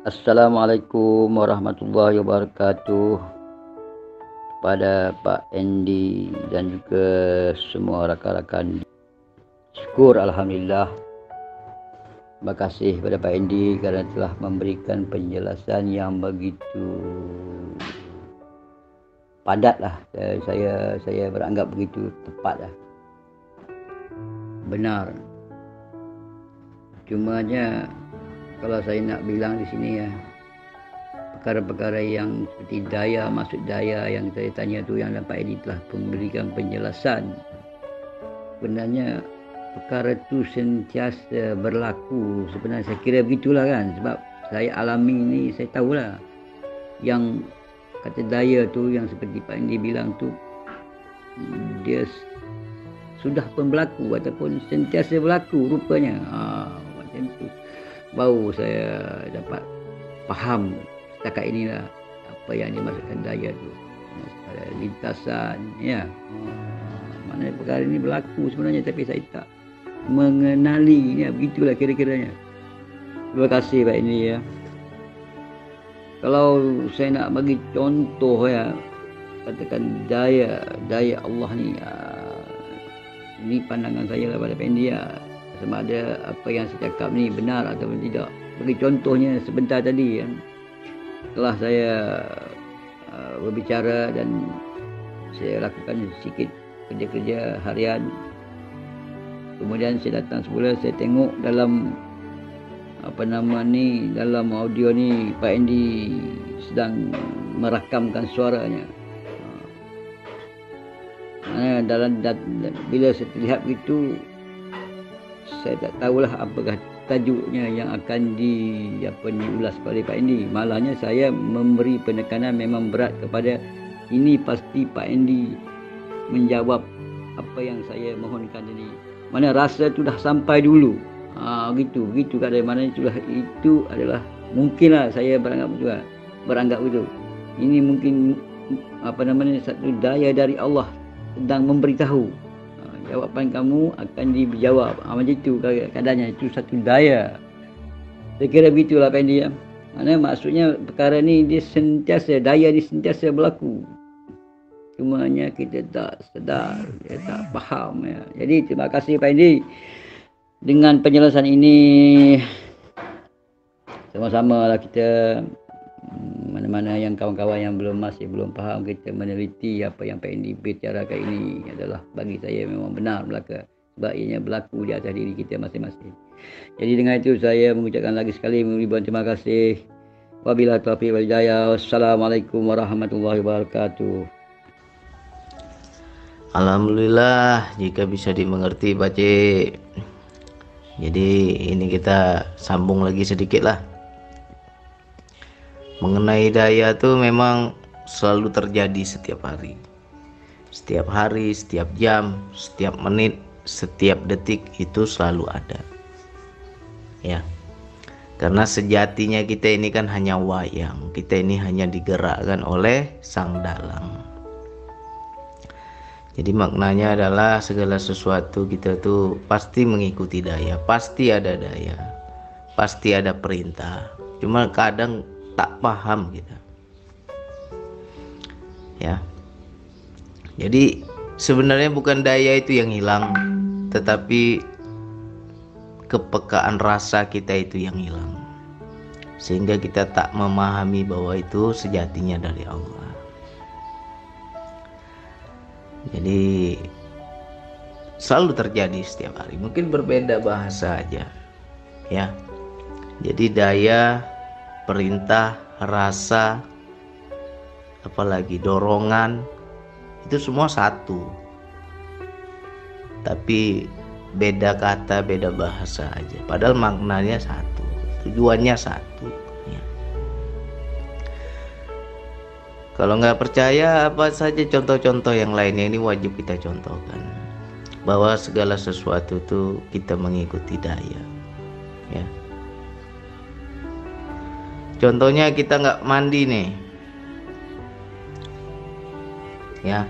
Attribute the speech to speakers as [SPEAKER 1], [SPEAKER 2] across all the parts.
[SPEAKER 1] Assalamualaikum warahmatullahi wabarakatuh kepada Pak Andy dan juga semua rakan-rakan. Syukur Alhamdulillah. Terima kasih kepada Pak Andy kerana telah memberikan penjelasan yang begitu padat lah. Saya beranggap begitu tepat lah. Benar. Cumanya kalau saya nak bilang di sini ya, perkara-perkara yang seperti daya, maksud daya yang saya tanya tu, yang Pak Edi telah memberikan penjelasan. Sebenarnya perkara tu sentiasa berlaku. Sebenarnya saya kira begitulah kan. Sebab saya alami ni, saya tahulah. Yang kata daya tu, yang seperti Pak Edi bilang tu, dia sudah pun berlaku ataupun sentiasa berlaku rupanya. Macam tu. Baru saya dapat faham setakat inilah apa yang dimaksudkan daya tu, lintasan ya. Mana perkara ini berlaku sebenarnya, tapi saya tak mengenali ya, begitulah kira-kiranya. Terima kasih Pak ini ya. Kalau saya nak bagi contoh ya, katakan daya Allah ni, ini pandangan saya lah pada Pak Indi ya. Sama ada apa yang saya cakap ni benar ataupun tidak. Bagi contohnya sebentar tadi ya, setelah saya berbicara dan saya lakukan sedikit kerja-kerja harian, kemudian saya datang semula, saya tengok dalam dalam audio ni Pak Andy sedang merakamkan suaranya. Bila saya lihat begitu, saya tak tahulah apakah tajuknya yang akan diulas oleh Pak Andy. Malahnya saya memberi penekanan memang berat kepada ini, pasti Pak Andy menjawab apa yang saya mohonkan tadi. Mana rasa tu dah sampai dulu. Begitu keadaan. Mana itu adalah mungkinlah saya beranggap begitu. Ini mungkin satu daya dari Allah sedang memberitahu. Jawapan kamu akan dijawab. Macam itu keadaannya. Itu satu daya. Saya kira begitulah Pak Andy ya. Mana maksudnya perkara ni dia sentiasa, daya dia sentiasa berlaku. Cumanya kita tak sedar, kita tak faham ya. Jadi terima kasih Pak Andy. Dengan penjelasan ini, sama-sama lah kita, mana-mana yang kawan-kawan yang masih belum faham, kita meneliti apa yang Pak Andy bicarakan ini adalah bagi saya memang benar belaka. Sebab ianya berlaku di atas diri kita masing-masing. Jadi dengan itu saya mengucapkan lagi sekali ribuan terima kasih. Wabillahi taufiq wal hidayah. Wassalamualaikum warahmatullahi wabarakatuh.
[SPEAKER 2] Alhamdulillah jika bisa dimengerti Pak Cik. Jadi ini kita sambung lagi sedikit lah. Mengenai daya tuh memang selalu terjadi setiap hari. Setiap hari, setiap jam, setiap menit, setiap detik itu selalu ada. Ya. Karena sejatinya kita ini kan hanya wayang. Kita ini hanya digerakkan oleh Sang Dalang. Jadi maknanya adalah segala sesuatu kita tuh pasti mengikuti daya, pasti ada daya, pasti ada perintah. Cuma kadang tak paham kita. Ya. Jadi sebenarnya bukan daya itu yang hilang, tetapi kepekaan rasa kita itu yang hilang. Sehingga kita tak memahami bahwa itu sejatinya dari Allah. Jadi selalu terjadi setiap hari. Mungkin berbeda bahasa aja. Ya. Jadi daya, perintah, rasa, apalagi dorongan, itu semua satu. Tapi beda kata, beda bahasa aja. Padahal maknanya satu, tujuannya satu. Ya. Kalau nggak percaya, apa saja contoh-contoh yang lainnya ini wajib kita contohkan. Bahwa segala sesuatu itu kita mengikuti daya. Ya. Contohnya kita nggak mandi nih. Ya.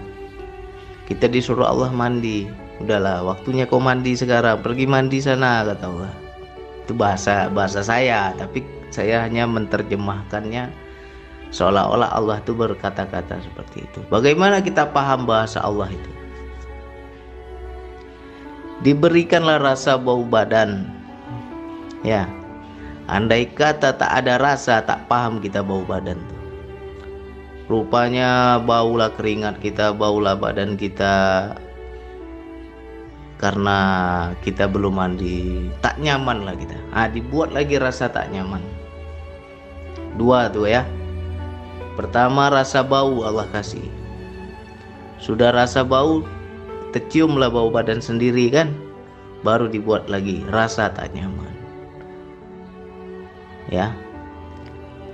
[SPEAKER 2] Kita disuruh Allah mandi. Udahlah, waktunya kau mandi sekarang. Pergi mandi sana, kata Allah. Itu bahasa saya, tapi Saya hanya menerjemahkannya seolah-olah Allah itu berkata-kata seperti itu. Bagaimana kita paham bahasa Allah itu? Diberikanlah rasa bau badan. Ya, andai kata tak ada rasa, tak paham kita bau badan tuh. Rupanya baulah keringat kita, baulah badan kita, karena kita belum mandi, tak nyaman lah kita. Dibuat lagi rasa tak nyaman. Dua tuh ya. Pertama, rasa bau Allah kasih. Sudah rasa bau, terciumlah bau badan sendiri kan, baru dibuat lagi rasa tak nyaman. Ya.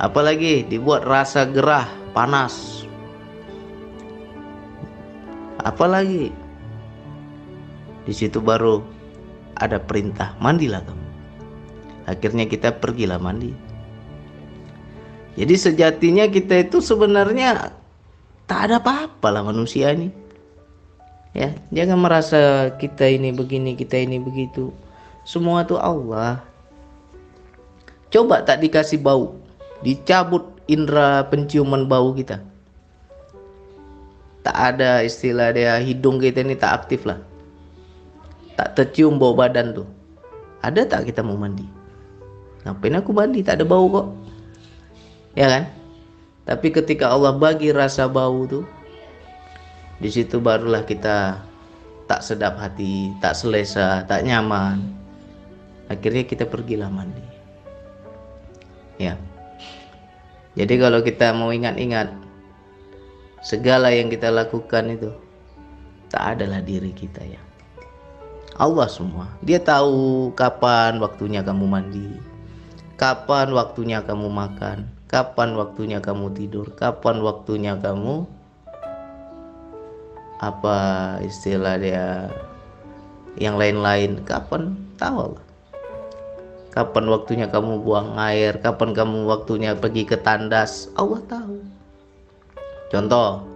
[SPEAKER 2] Apalagi dibuat rasa gerah, panas. Apalagi di situ baru ada perintah, mandilah kamu. Akhirnya kita pergilah mandi. Jadi sejatinya kita itu sebenarnya tak ada apa-apa lah manusia ini. Ya, jangan merasa kita ini begini, kita ini begitu. Semua itu Allah. Coba tak dikasih bau, dicabut indera penciuman bau kita. Tak ada istilah dia, hidung kita ini tak aktif lah. Tak tercium bau badan tuh. Ada tak kita mau mandi? Ngapain aku mandi? Tak ada bau kok. Ya kan? Tapi ketika Allah bagi rasa bau tuh, di situ barulah kita tak sedap hati, tak selesa, tak nyaman. Akhirnya kita pergilah mandi. Ya. Jadi kalau kita mau ingat-ingat, segala yang kita lakukan itu tak adalah diri kita ya. Allah semua. Dia tahu kapan waktunya kamu mandi, kapan waktunya kamu makan, kapan waktunya kamu tidur, kapan waktunya kamu apa istilah dia yang lain-lain, kapan tahu Allah. Kapan waktunya kamu buang air, kapan kamu waktunya pergi ke tandas, Allah tahu. Contoh,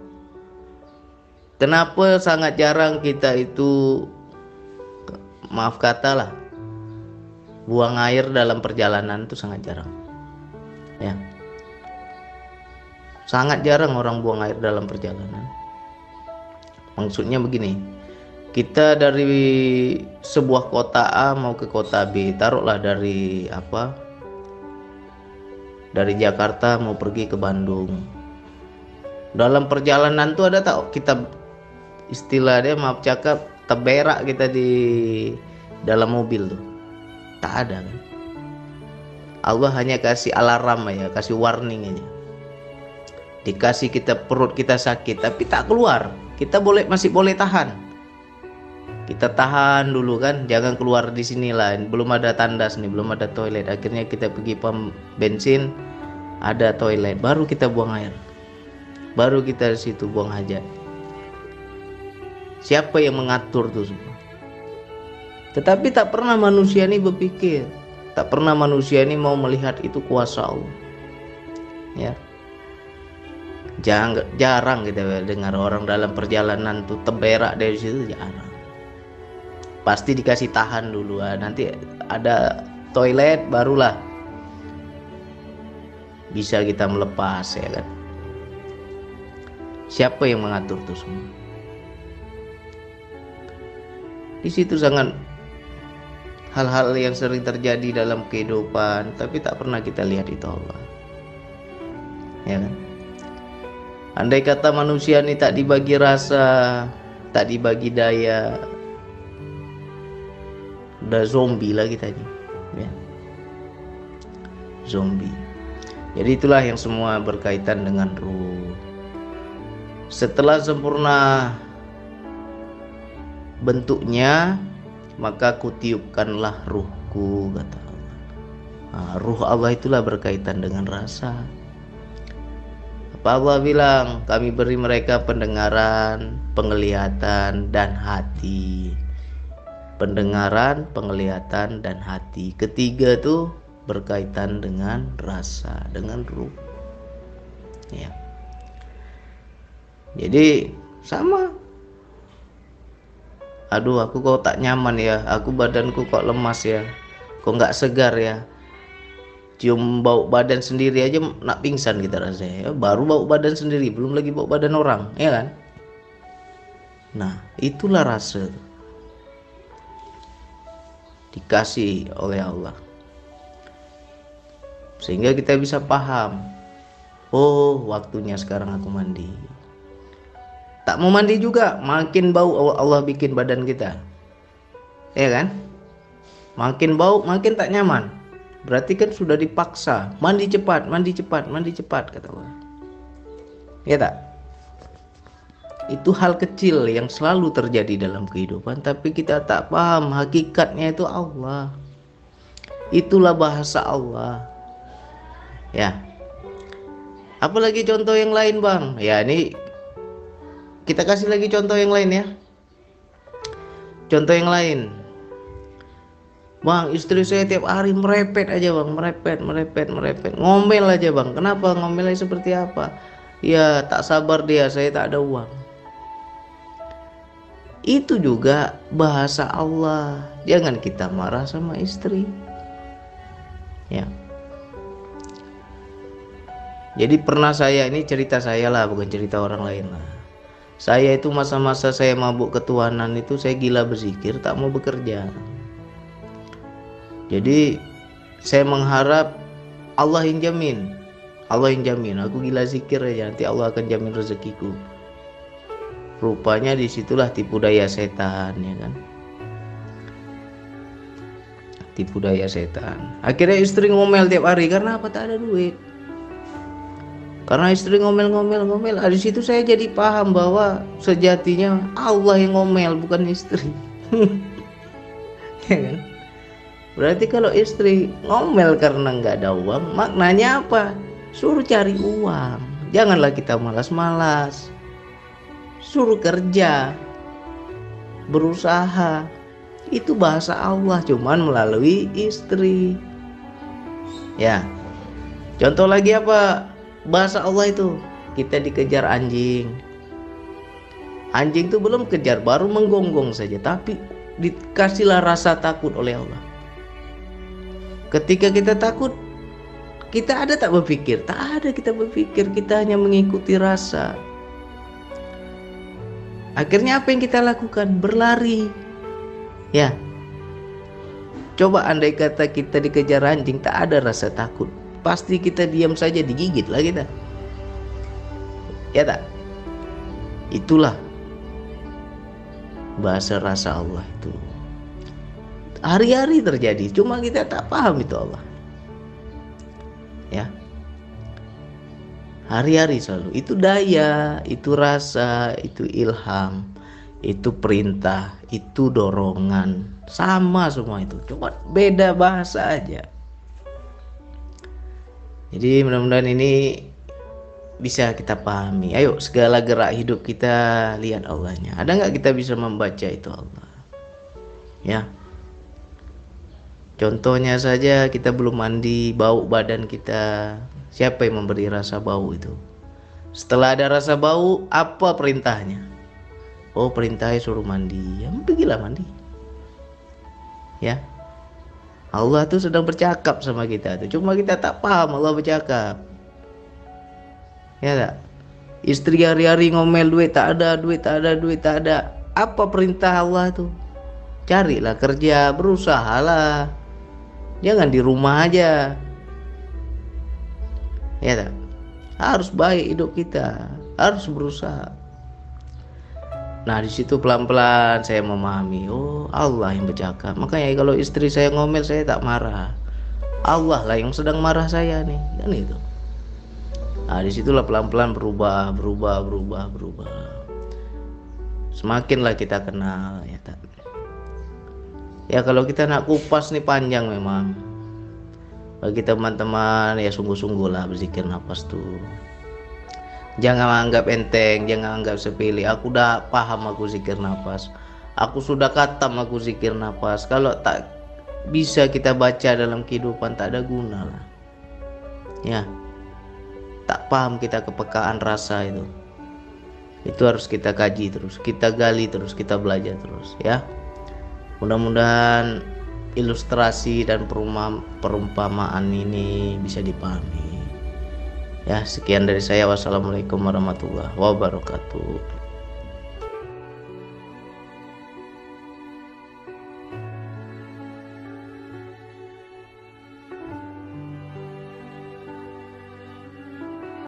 [SPEAKER 2] kenapa sangat jarang kita itu, maaf kata lah, buang air dalam perjalanan itu sangat jarang. Ya. Sangat jarang orang buang air dalam perjalanan. Maksudnya begini, kita dari sebuah kota A mau ke kota B, taruhlah dari dari Jakarta mau pergi ke Bandung. Dalam perjalanan tuh ada tak kita istilah dia, maaf cakap, terberak kita di dalam mobil tuh? Tak ada kan? Allah hanya kasih alarm ya, kasih warning aja. Dikasih kita perut kita sakit tapi tak keluar. Kita masih boleh tahan. Kita tahan dulu kan, jangan keluar di sini lah. Belum ada tandas nih, belum ada toilet. Akhirnya kita pergi pom bensin, ada toilet, baru kita buang air. Baru kita di situ buang hajat. Siapa yang mengatur tuh semua? Tetapi tak pernah manusia ini berpikir, tak pernah manusia ini mau melihat itu kuasa Allah. Ya. Jarang kita dengar orang dalam perjalanan tuh terberak dari situ, jarang. Pasti dikasih tahan dulu, nanti ada toilet barulah bisa kita melepas ya kan. Siapa yang mengatur itu semua? Di situ sangat hal-hal yang sering terjadi dalam kehidupan, tapi tak pernah kita lihat itu Allah. Ya kan? Andai kata manusia ini tak dibagi rasa, tak dibagi daya, udah zombie lah kita ini, ya. Zombie. Jadi itulah yang semua berkaitan dengan ruh. Setelah sempurna bentuknya, maka kutiupkanlah ruhku, kata Allah. Ruh Allah itulah berkaitan dengan rasa. Apa Allah bilang, kami beri mereka pendengaran, penglihatan, dan hati. Pendengaran, penglihatan, dan hati. Ketiga tuh berkaitan dengan rasa, dengan ruh. Ya. Jadi sama. Aduh, aku kok tak nyaman ya, aku badanku kok lemas ya, kok nggak segar ya. cium bau badan sendiri aja nak pingsan kita rasanya, ya, baru bau badan sendiri, belum lagi bau badan orang, ya kan? Nah, itulah rasa dikasih oleh Allah, sehingga kita bisa paham, oh waktunya sekarang aku mandi. Tak mau mandi juga makin bau Allah bikin badan kita, ya kan? Makin bau makin tak nyaman, berarti kan sudah dipaksa mandi cepat, mandi cepat, mandi cepat, kata Allah. Ya tak? Itu hal kecil yang selalu terjadi dalam kehidupan, tapi kita tak paham hakikatnya itu Allah. Itulah bahasa Allah. Ya. Apalagi contoh yang lain, Bang? Ya, ini kita kasih lagi contoh yang lain ya. Contoh yang lain. Bang, istri saya tiap hari merepet aja, Bang, merepet. Ngomel aja, Bang. Kenapa? Ngomelnya seperti apa? Ya, tak sabar dia, saya tak ada uang. Itu juga bahasa Allah. Jangan kita marah sama istri. Ya. Jadi pernah saya, ini cerita saya lah, bukan cerita orang lain lah. Saya itu masa-masa saya mabuk ketuhanan itu saya gila berzikir, tak mau bekerja. Jadi saya mengharap Allah yang jamin. Allah yang jamin, aku gila zikir aja, nanti Allah akan jamin rezekiku. Rupanya disitulah tipu daya setan, ya kan? Tipu daya setan. Akhirnya istri ngomel tiap hari, karena apa? Tak ada duit. Karena istri ngomel. Di situ saya jadi paham bahwa sejatinya Allah yang ngomel, bukan istri. Ya kan? Berarti kalau istri ngomel karena nggak ada uang, maknanya apa? Suruh cari uang. Janganlah kita malas-malas. Suruh kerja, berusaha. Itu bahasa Allah, cuman melalui istri. Ya. Contoh lagi apa? Bahasa Allah itu, kita dikejar anjing. Anjing itu belum kejar, baru menggonggong saja, tapi dikasihlah rasa takut oleh Allah. Ketika kita takut, kita ada tak berpikir? Tak ada kita berpikir, kita hanya mengikuti rasa. Akhirnya apa yang kita lakukan? Berlari. Ya. Coba andai kata kita dikejar anjing, tak ada rasa takut, pasti kita diam saja, digigit lah kita. Ya tak? Itulah bahasa rasa Allah itu. Hari-hari terjadi, cuma kita tak paham itu Allah. Ya. Hari-hari selalu. Itu daya, itu rasa, itu ilham, itu perintah, itu dorongan. Sama semua itu, cuma beda bahasa aja. Jadi mudah-mudahan ini bisa kita pahami. Ayo, segala gerak hidup kita lihat Allahnya. Ada nggak kita bisa membaca itu Allah? Ya. Contohnya saja, kita belum mandi, bau badan kita. Siapa yang memberi rasa bau itu? Setelah ada rasa bau, apa perintahnya? Oh, perintahnya suruh mandi. Ya, pergilah mandi. Ya. Allah tuh sedang bercakap sama kita tuh. Cuma kita tak paham Allah bercakap. Ya tak? Istri hari-hari ngomel, duit tak ada. Apa perintah Allah tuh? Carilah kerja, berusahalah. Jangan di rumah aja. Ya tak? Harus baik hidup kita, harus berusaha. Nah, di situ pelan-pelan saya memahami, oh Allah yang bercakap. Makanya kalau istri saya ngomel, saya tak marah. Allah lah yang sedang marah saya nih, kan itu. Nah, disitulah pelan-pelan berubah. Semakinlah kita kenal, ya tak. Ya kalau kita nak kupas nih panjang memang. Bagi teman-teman ya sungguh-sungguh lah berzikir nafas tuh. Jangan anggap enteng, jangan anggap sepele. Aku udah paham aku zikir nafas. Aku sudah khatam aku zikir nafas. Kalau tak bisa kita baca dalam kehidupan, tak ada guna lah. Ya. Tak paham kita kepekaan rasa itu. Itu harus kita kaji terus, kita gali terus, kita belajar terus ya. Mudah-mudahan ilustrasi dan perumpamaan ini bisa dipahami. Ya, sekian dari saya. Wassalamualaikum warahmatullahi wabarakatuh.